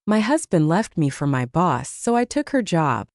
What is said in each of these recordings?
My husband left me for my boss, so I took her job.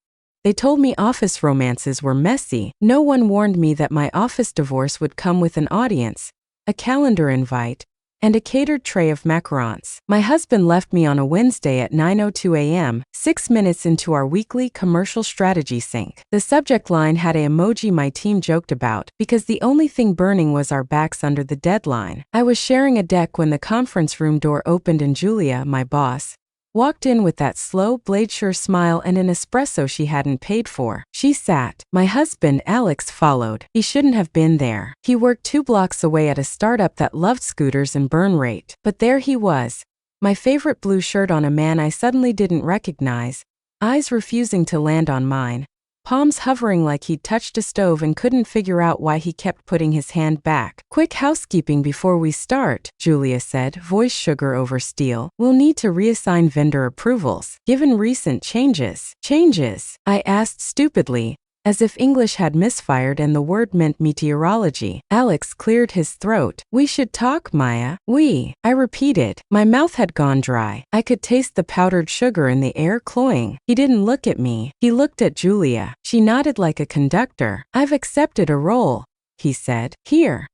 They told me office romances were messy. No one warned me that my office divorce would come with an audience, a calendar invite, and a catered tray of macarons. My husband left me on a Wednesday at 9:02 a.m., 6 minutes into our weekly commercial strategy sync. The subject line had an emoji my team joked about because the only thing burning was our backs under the deadline. I was sharing a deck when the conference room door opened and Julia, my boss, walked in with that slow, blade-sure smile and an espresso she hadn't paid for. She sat. My husband, Alex, followed. He shouldn't have been there. He worked 2 blocks away at a startup that loved scooters and burn rate. But there he was, my favorite blue shirt on a man I suddenly didn't recognize, eyes refusing to land on mine, palms hovering like he'd touched a stove and couldn't figure out why he kept putting his hand back. Quick housekeeping before we start, Julia said, voice sugar over steel. We'll need to reassign vendor approvals, given recent changes. Changes? I asked stupidly, as if English had misfired and the word meant meteorology. Alex cleared his throat. We should talk, Maya. We. I repeated. My mouth had gone dry. I could taste the powdered sugar in the air cloying. He didn't look at me. He looked at Julia. She nodded like a conductor. I've accepted a role, he said. Here.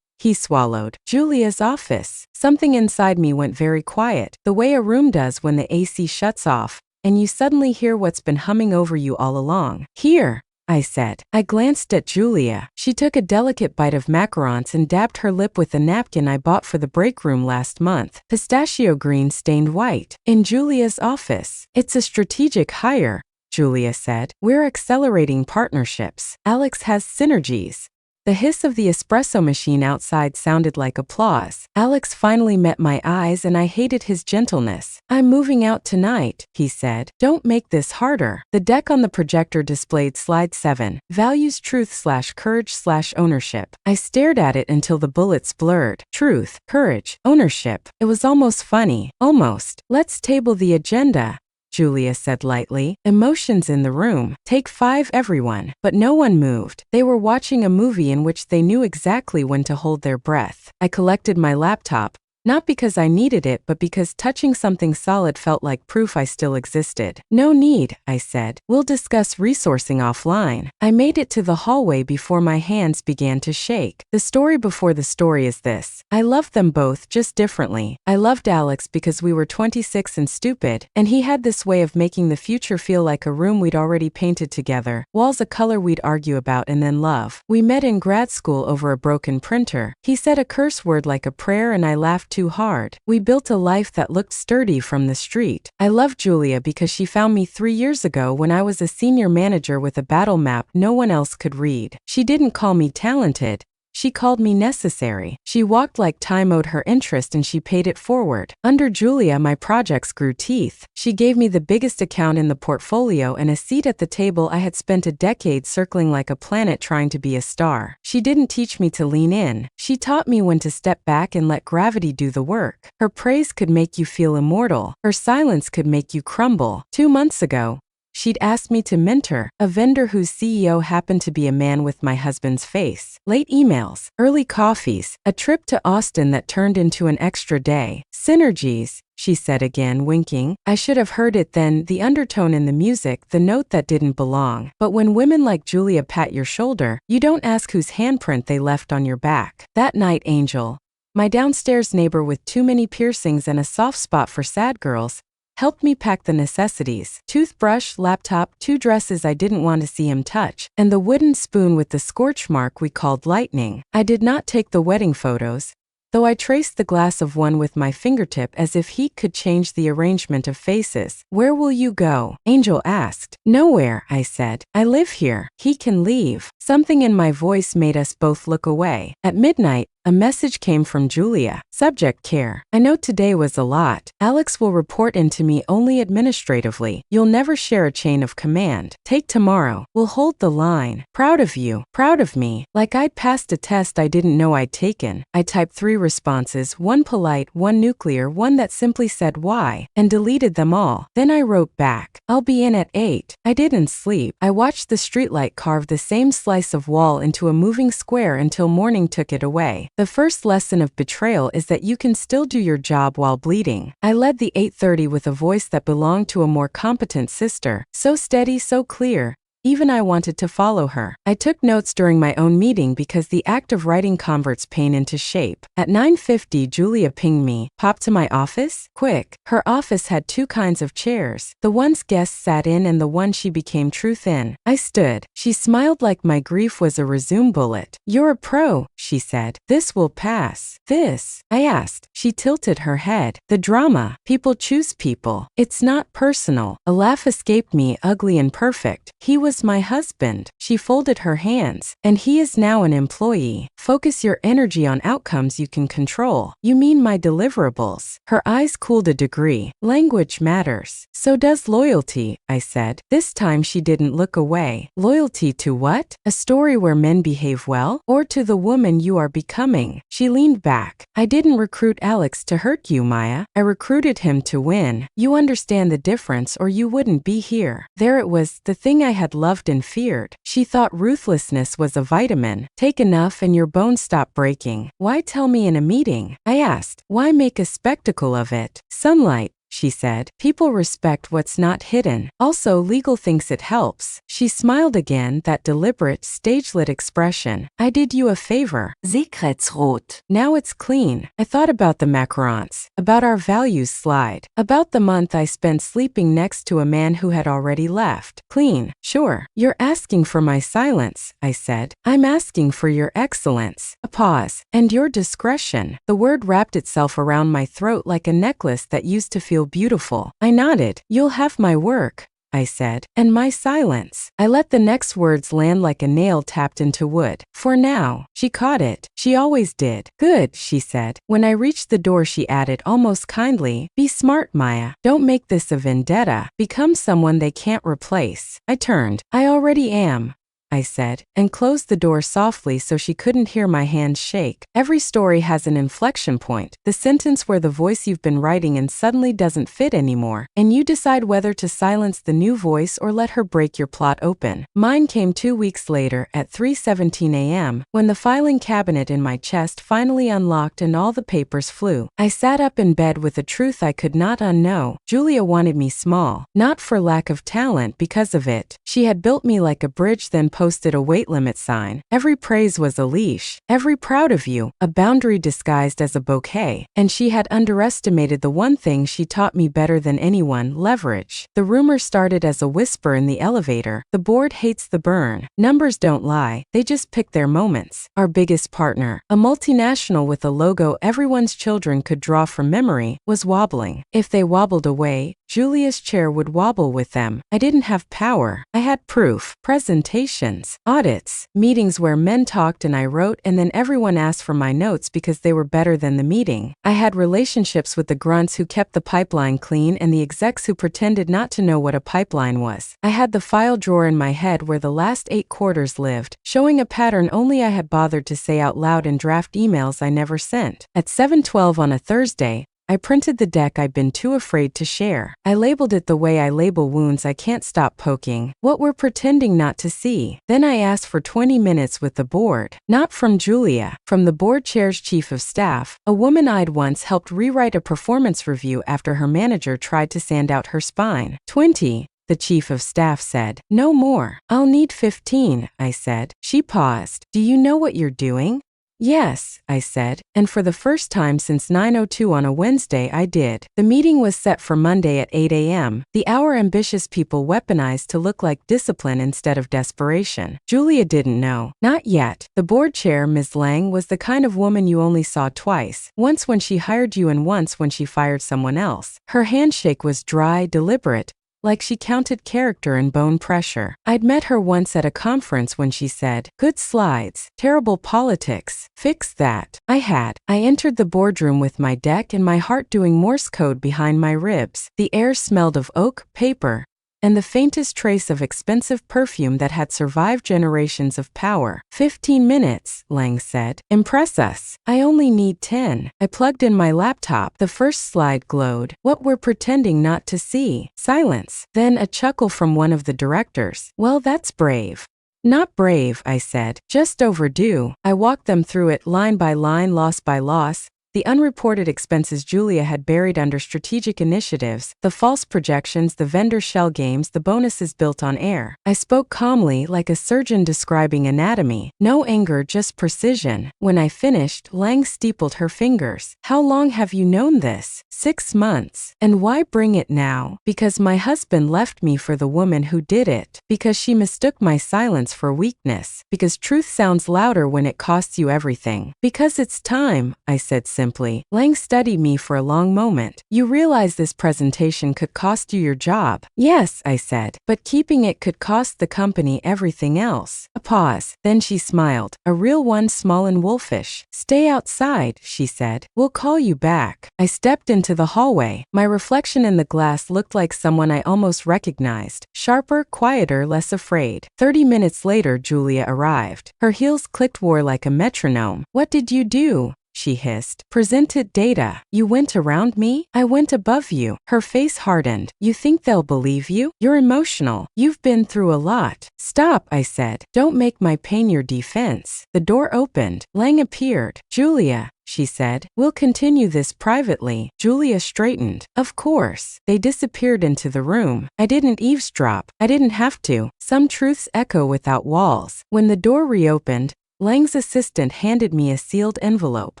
He swallowed. Julia's office. Something inside me went very quiet, the way a room does when the AC shuts off, and you suddenly hear what's been humming over you all along. Here, I said. I glanced at Julia. She took a delicate bite of macarons and dabbed her lip with a napkin I bought for the break room last month. Pistachio green stained white. In Julia's office. It's a strategic hire, Julia said. We're accelerating partnerships. Alex has synergies. The hiss of the espresso machine outside sounded like applause. Alex finally met my eyes and I hated his gentleness. I'm moving out tonight, he said. Don't make this harder. The deck on the projector displayed slide 7, values truth/courage/ownership. I stared at it until the bullets blurred. Truth, courage, ownership. It was almost funny. Almost. Let's table the agenda, Julia said lightly. Emotions in the room. Take 5 everyone. But no one moved. They were watching a movie in which they knew exactly when to hold their breath. I collected my laptop, not because I needed it but because touching something solid felt like proof I still existed. No need, I said. We'll discuss resourcing offline. I made it to the hallway before my hands began to shake. The story before the story is this. I loved them both, just differently. I loved Alex because we were 26 and stupid, and he had this way of making the future feel like a room we'd already painted together, walls a color we'd argue about and then love. We met in grad school over a broken printer. He said a curse word like a prayer and I laughed too hard. We built a life that looked sturdy from the street. I love Julia because she found me 3 years ago when I was a senior manager with a battle map no one else could read. She didn't call me talented. She called me necessary. She walked like time owed her interest and she paid it forward. Under Julia, my projects grew teeth. She gave me the biggest account in the portfolio and a seat at the table I had spent a decade circling like a planet trying to be a star. She didn't teach me to lean in. She taught me when to step back and let gravity do the work. Her praise could make you feel immortal. Her silence could make you crumble. 2 months ago, she'd asked me to mentor a vendor whose CEO happened to be a man with my husband's face. Late emails, early coffees, a trip to Austin that turned into an extra day. Synergies, she said again, winking. I should have heard it then, the undertone in the music, the note that didn't belong. But when women like Julia pat your shoulder, you don't ask whose handprint they left on your back. That night, Angel, my downstairs neighbor with too many piercings and a soft spot for sad girls, helped me pack the necessities. Toothbrush, laptop, 2 dresses I didn't want to see him touch, and the wooden spoon with the scorch mark we called lightning. I did not take the wedding photos, though I traced the glass of one with my fingertip as if heat could change the arrangement of faces. Where will you go? Angel asked. Nowhere, I said. I live here. He can leave. Something in my voice made us both look away. At midnight, a message came from Julia. Subject care. I know today was a lot. Alex will report into me only administratively. You'll never share a chain of command. Take tomorrow. We'll hold the line. Proud of you. Proud of me. Like I'd passed a test I didn't know I'd taken. I typed 3 responses, 1 polite, 1 nuclear, 1 that simply said why, and deleted them all. Then I wrote back. I'll be in at 8. I didn't sleep. I watched the streetlight carve the same slice of wall into a moving square until morning took it away. The first lesson of betrayal is that you can still do your job while bleeding. I led the 8:30 with a voice that belonged to a more competent sister, so steady, so clear. Even I wanted to follow her. I took notes during my own meeting because the act of writing converts pain into shape. At 9:50, Julia pinged me. Pop to my office? Quick. Her office had two kinds of chairs. The ones guests sat in and the one she became truth in. I stood. She smiled like my grief was a resume bullet. You're a pro, she said. This will pass. This? I asked. She tilted her head. The drama. People choose people. It's not personal. A laugh escaped me, ugly and perfect. He was my husband. She folded her hands. And he is now an employee. Focus your energy on outcomes you can control. You mean my deliverables? Her eyes cooled a degree. Language matters. So does loyalty, I said. This time she didn't look away. Loyalty to what? A story where men behave well? Or to the woman you are becoming? She leaned back. I didn't recruit Alex to hurt you, Maya. I recruited him to win. You understand the difference or you wouldn't be here. There it was, the thing I had loved and feared. She thought ruthlessness was a vitamin. Take enough and your bones stop breaking. Why tell me in a meeting? I asked. Why make a spectacle of it? Sunlight, she said. People respect what's not hidden. Also, legal thinks it helps. She smiled again, that deliberate, stage-lit expression. I did you a favor. Sekretsrot. Now it's clean. I thought about the macarons, about our values slide, about the month I spent sleeping next to a man who had already left. Clean. Sure. You're asking for my silence, I said. I'm asking for your excellence. A pause. And your discretion. The word wrapped itself around my throat like a necklace that used to feel beautiful. I nodded. You'll have my work, I said, and my silence. I let the next words land like a nail tapped into wood. For now. She caught it. She always did. Good, she said. When I reached the door, she added almost kindly, be smart, Maya. Don't make this a vendetta. Become someone they can't replace. I turned. I already am, I said, and closed the door softly so she couldn't hear my hands shake. Every story has an inflection point, the sentence where the voice you've been writing in suddenly doesn't fit anymore, and you decide whether to silence the new voice or let her break your plot open. Mine came 2 weeks later at 3:17 a.m., when the filing cabinet in my chest finally unlocked and all the papers flew. I sat up in bed with a truth I could not unknow. Julia wanted me small, not for lack of talent, because of it. She had built me like a bridge, then posted a weight limit sign. Every praise was a leash. Every proud of you, a boundary disguised as a bouquet. And she had underestimated the one thing she taught me better than anyone, leverage. The rumor started as a whisper in the elevator. The board hates the burn. Numbers don't lie. They just pick their moments. Our biggest partner, a multinational with a logo everyone's children could draw from memory, was wobbling. If they wobbled away, Julia's chair would wobble with them. I didn't have power. I had proof. Presentations, audits, meetings where men talked and I wrote, and then everyone asked for my notes because they were better than the meeting. I had relationships with the grunts who kept the pipeline clean and the execs who pretended not to know what a pipeline was. I had the file drawer in my head where the last 8 quarters lived, showing a pattern only I had bothered to say out loud in draft emails I never sent. At 7:12 on a Thursday, I printed the deck I'd been too afraid to share. I labeled it the way I label wounds I can't stop poking, what we're pretending not to see. Then I asked for 20 minutes with the board. Not from Julia, from the board chair's chief of staff, a woman I'd once helped rewrite a performance review after her manager tried to sand out her spine. 20. The chief of staff said. No more. I'll need 15, I said. She paused. Do you know what you're doing? Yes, I said, and for the first time since 9:02 on a Wednesday I did. The meeting was set for Monday at 8 a.m., the hour ambitious people weaponized to look like discipline instead of desperation. Julia didn't know. Not yet. The board chair, Ms. Lang, was the kind of woman you only saw twice, once when she hired you and once when she fired someone else. Her handshake was dry, deliberate, like she counted character and bone pressure. I'd met her once at a conference when she said, good slides, terrible politics, fix that. I had. I entered the boardroom with my deck and my heart doing Morse code behind my ribs. The air smelled of oak, paper, and the faintest trace of expensive perfume that had survived generations of power. 15 minutes, Lang said. Impress us. I only need 10. I plugged in my laptop. The first slide glowed. What we're pretending not to see. Silence. Then a chuckle from one of the directors. Well, that's brave. Not brave, I said, just overdue. I walked them through it line by line, loss by loss. The unreported expenses Julia had buried under strategic initiatives, the false projections, the vendor shell games, the bonuses built on air. I spoke calmly, like a surgeon describing anatomy. No anger, just precision. When I finished, Lang steepled her fingers. How long have you known this? 6 months. And why bring it now? Because my husband left me for the woman who did it. Because she mistook my silence for weakness. Because truth sounds louder when it costs you everything. Because it's time, I said simply. Lang studied me for a long moment. You realize this presentation could cost you your job? Yes, I said, but keeping it could cost the company everything else. A pause. Then she smiled, a real one, small and wolfish. Stay outside, she said. We'll call you back. I stepped into the hallway. My reflection in the glass looked like someone I almost recognized. Sharper, quieter, less afraid. 30 minutes later, Julia arrived. Her heels clicked war like a metronome. What did you do? She hissed. Presented data. You went around me? I went above you. Her face hardened. You think they'll believe you? You're emotional. You've been through a lot. Stop, I said. Don't make my pain your defense. The door opened. Lang appeared. Julia, she said, we'll continue this privately. Julia straightened. Of course. They disappeared into the room. I didn't eavesdrop. I didn't have to. Some truths echo without walls. When the door reopened, Lang's assistant handed me a sealed envelope.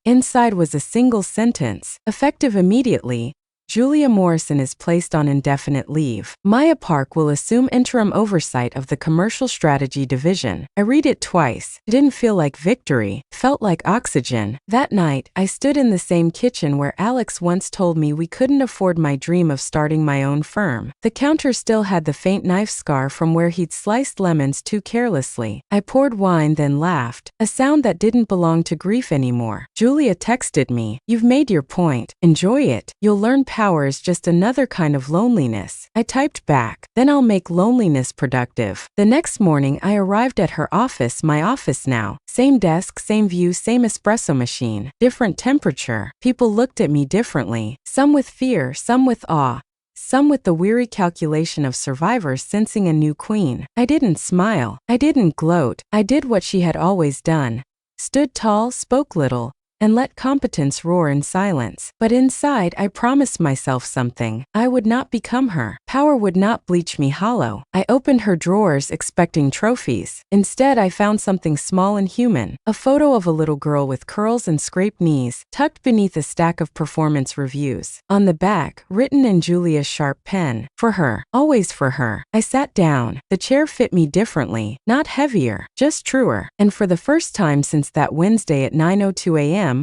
Inside was a single sentence. Effective immediately, Julia Morrison is placed on indefinite leave. Maya Park will assume interim oversight of the commercial strategy division. I read it twice. It didn't feel like victory. It felt like oxygen. That night, I stood in the same kitchen where Alex once told me we couldn't afford my dream of starting my own firm. The counter still had the faint knife scar from where he'd sliced lemons too carelessly. I poured wine, then laughed, a sound that didn't belong to grief anymore. Julia texted me, "You've made your point. Enjoy it. You'll learn power is just another kind of loneliness." I typed back, "Then I'll make loneliness productive." The next morning, I arrived at her office, my office now. Same desk, same view, same espresso machine. Different temperature. People looked at me differently. Some with fear, some with awe. Some with the weary calculation of survivors sensing a new queen. I didn't smile. I didn't gloat. I did what she had always done. Stood tall, spoke little, and let competence roar in silence. But inside, I promised myself something. I would not become her. Power would not bleach me hollow. I opened her drawers expecting trophies. Instead, I found something small and human. A photo of a little girl with curls and scraped knees, tucked beneath a stack of performance reviews. On the back, written in Julia's sharp pen, "For her, always for her." I sat down. The chair fit me differently, not heavier, just truer. And for the first time since that Wednesday at 9:02 a.m.,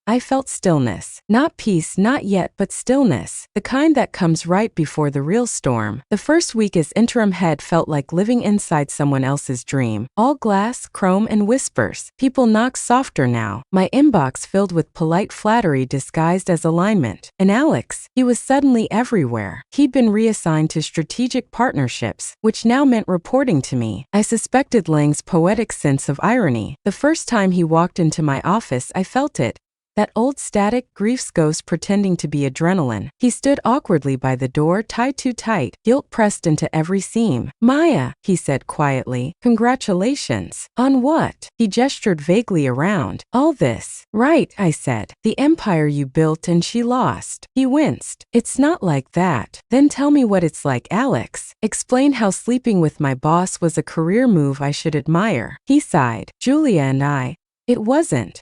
I felt stillness. Not peace, not yet, but stillness. The kind that comes right before the real storm. The first week as interim head felt like living inside someone else's dream. All glass, chrome, and whispers. People knock softer now. My inbox filled with polite flattery disguised as alignment. And Alex, he was suddenly everywhere. He'd been reassigned to strategic partnerships, which now meant reporting to me. I suspected Lang's poetic sense of irony. The first time he walked into my office, I felt it. That old static, grief's ghost pretending to be adrenaline. He stood awkwardly by the door, tied too tight, guilt pressed into every seam. "Maya," he said quietly, "congratulations." "On what?" He gestured vaguely around. "All this." "Right," I said. "The empire you built and she lost." He winced. "It's not like that." "Then tell me what it's like, Alex. Explain how sleeping with my boss was a career move I should admire." He sighed. "Julia and it wasn't."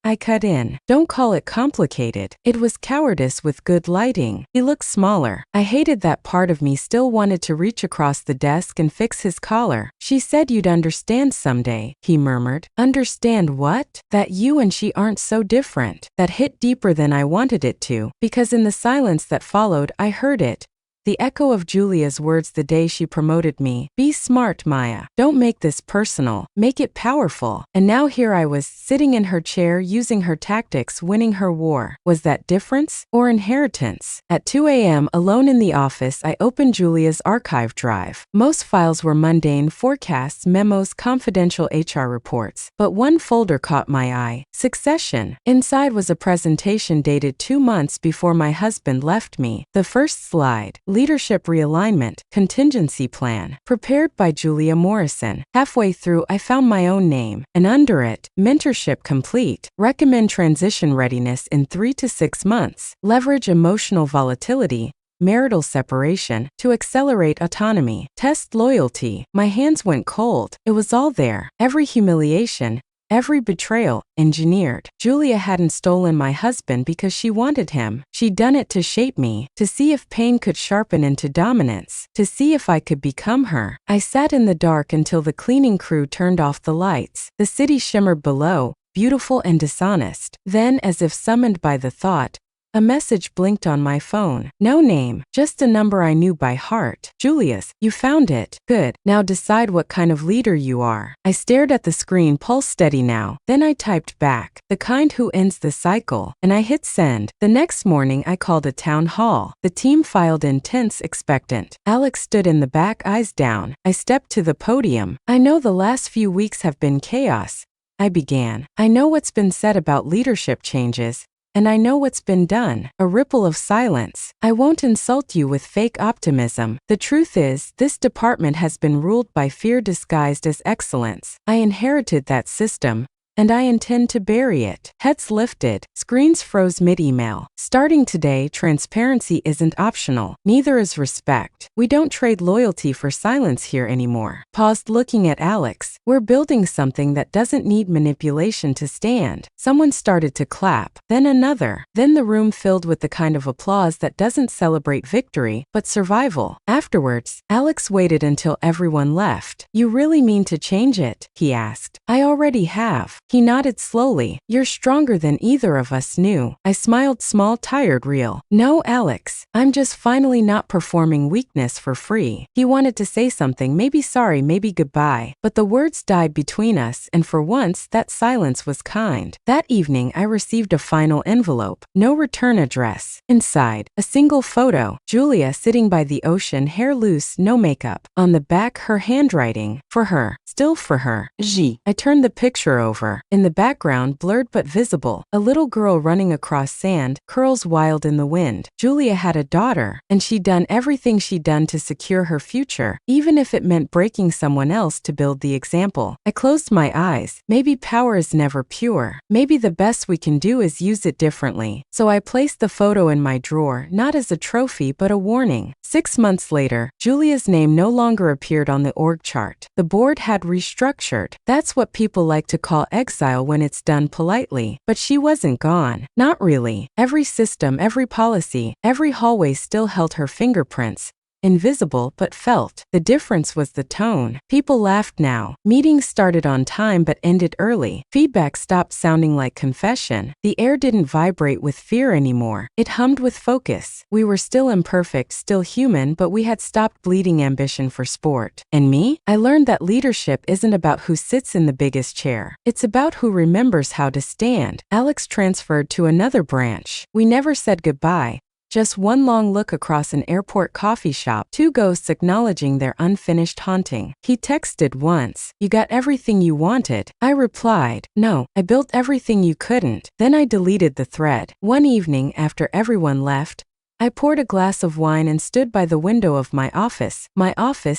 I cut in. "Don't call it complicated. It was cowardice with good lighting." He looked smaller. I hated that part of me still wanted to reach across the desk and fix his collar. "She said you'd understand someday," he murmured. "Understand what?" "That you and she aren't so different." That hit deeper than I wanted it to, because in the silence that followed, I heard it. The echo of Julia's words the day she promoted me. "Be smart, Maya. Don't make this personal. Make it powerful." And now here I was, sitting in her chair, using her tactics, winning her war. Was that difference or inheritance? At 2 a.m., alone in the office, I opened Julia's archive drive. Most files were mundane: forecasts, memos, confidential HR reports. But one folder caught my eye. Succession. Inside was a presentation dated 2 months before my husband left me. The first slide. Leadership Realignment, Contingency Plan. Prepared by Julia Morrison. Halfway through, I found my own name, and under it, Mentorship Complete. Recommend transition readiness in 3 to 6 months. Leverage emotional volatility, marital separation, to accelerate autonomy. Test loyalty. My hands went cold. It was all there. Every humiliation, every betrayal, engineered. Julia hadn't stolen my husband because she wanted him. She'd done it to shape me, to see if pain could sharpen into dominance, to see if I could become her. I sat in the dark until the cleaning crew turned off the lights. The city shimmered below, beautiful and dishonest. Then, as if summoned by the thought, a message blinked on my phone. No name, just a number I knew by heart. Julius, you found it. Good. Now decide what kind of leader you are. I stared at the screen, pulse steady now. Then I typed back, the kind who ends the cycle, and I hit send. The next morning I called a town hall. The team filed in tense, expectant. Alex stood in the back, eyes down. I stepped to the podium. I know the last few weeks have been chaos, I began. I know what's been said about leadership changes, and I know what's been done. A ripple of silence. I won't insult you with fake optimism. The truth is, this department has been ruled by fear disguised as excellence. I inherited that system, and I intend to bury it. Heads lifted. Screens froze mid-email. Starting today, transparency isn't optional. Neither is respect. We don't trade loyalty for silence here anymore. Paused, looking at Alex. We're building something that doesn't need manipulation to stand. Someone started to clap. Then another. Then the room filled with the kind of applause that doesn't celebrate victory, but survival. Afterwards, Alex waited until everyone left. You really mean to change it? He asked. I already have. He nodded slowly. You're stronger than either of us knew. I smiled, small, tired, real. No, Alex. I'm just finally not performing weakness for free. He wanted to say something, maybe sorry, maybe goodbye. But the words died between us, and for once, that silence was kind. That evening, I received a final envelope. No return address. Inside, a single photo. Julia sitting by the ocean, hair loose, no makeup. On the back, her handwriting. For her. Still for her. J. I turned the picture over. In the background, blurred but visible, a little girl running across sand, curls wild in the wind. Julia had a daughter, and she'd done everything she'd done to secure her future, even if it meant breaking someone else to build the example. I closed my eyes. Maybe power is never pure. Maybe the best we can do is use it differently. So I placed the photo in my drawer, not as a trophy but a warning. 6 months later, Julia's name no longer appeared on the org chart. The board had restructured. That's what people like to call exile when it's done politely. But she wasn't gone. Not really. Every system, every policy, every hallway still held her fingerprints. Invisible but felt. The difference was the tone. People laughed now. Meetings started on time but ended early. Feedback stopped sounding like confession. The air didn't vibrate with fear anymore. It hummed with focus. We were still imperfect, still human, but we had stopped bleeding ambition for sport. And me? I learned that leadership isn't about who sits in the biggest chair. It's about who remembers how to stand. Alex transferred to another branch. We never said goodbye. Just one long look across an airport coffee shop, 2 ghosts acknowledging their unfinished haunting. He texted once, "You got everything you wanted?" I replied, "No, I built everything you couldn't." Then I deleted the thread. One evening, after everyone left, I poured a glass of wine and stood by the window of my office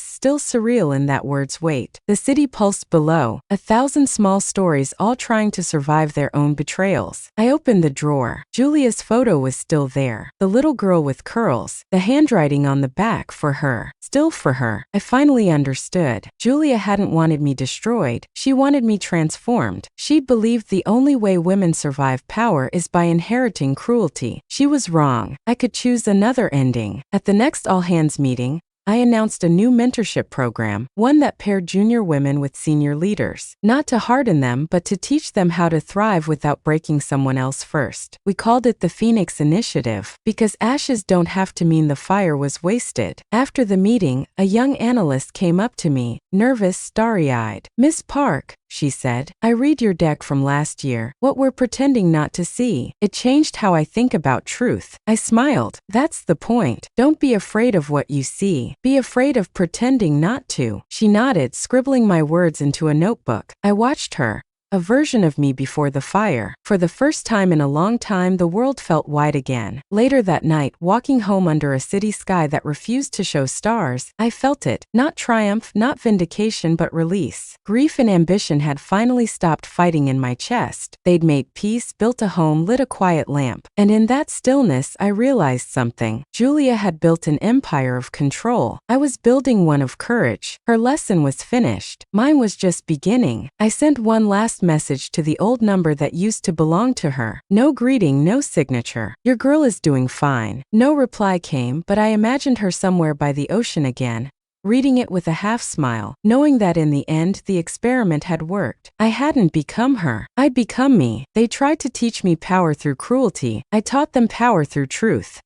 still surreal in that word's weight. The city pulsed below, 1,000 small stories all trying to survive their own betrayals. I opened the drawer. Julia's photo was still there. The little girl with curls, the handwriting on the back, for her. Still for her. I finally understood. Julia hadn't wanted me destroyed. She wanted me transformed. She'd believed the only way women survive power is by inheriting cruelty. She was wrong. I could choose another ending. At the next all-hands meeting, I announced a new mentorship program, one that paired junior women with senior leaders. Not to harden them, but to teach them how to thrive without breaking someone else first. We called it the Phoenix Initiative, because ashes don't have to mean the fire was wasted. After the meeting, a young analyst came up to me, nervous, starry-eyed. "Miss Park," she said, "I read your deck from last year, what we're pretending not to see. It changed how I think about truth." I smiled. "That's the point. Don't be afraid of what you see. Be afraid of pretending not to." She nodded, scribbling my words into a notebook. I watched her, a version of me before the fire. For the first time in a long time, the world felt wide again. Later that night, walking home under a city sky that refused to show stars, I felt it. Not triumph, not vindication, but release. Grief and ambition had finally stopped fighting in my chest. They'd made peace, built a home, lit a quiet lamp. And in that stillness, I realized something. Julia had built an empire of control. I was building one of courage. Her lesson was finished. Mine was just beginning. I sent one last message to the old number that used to belong to her. No greeting, no signature. Your girl is doing fine. No reply came, but I imagined her somewhere by the ocean again, reading it with a half smile, knowing that in the end the experiment had worked. I hadn't become her. I'd become me. They tried to teach me power through cruelty. I taught them power through truth.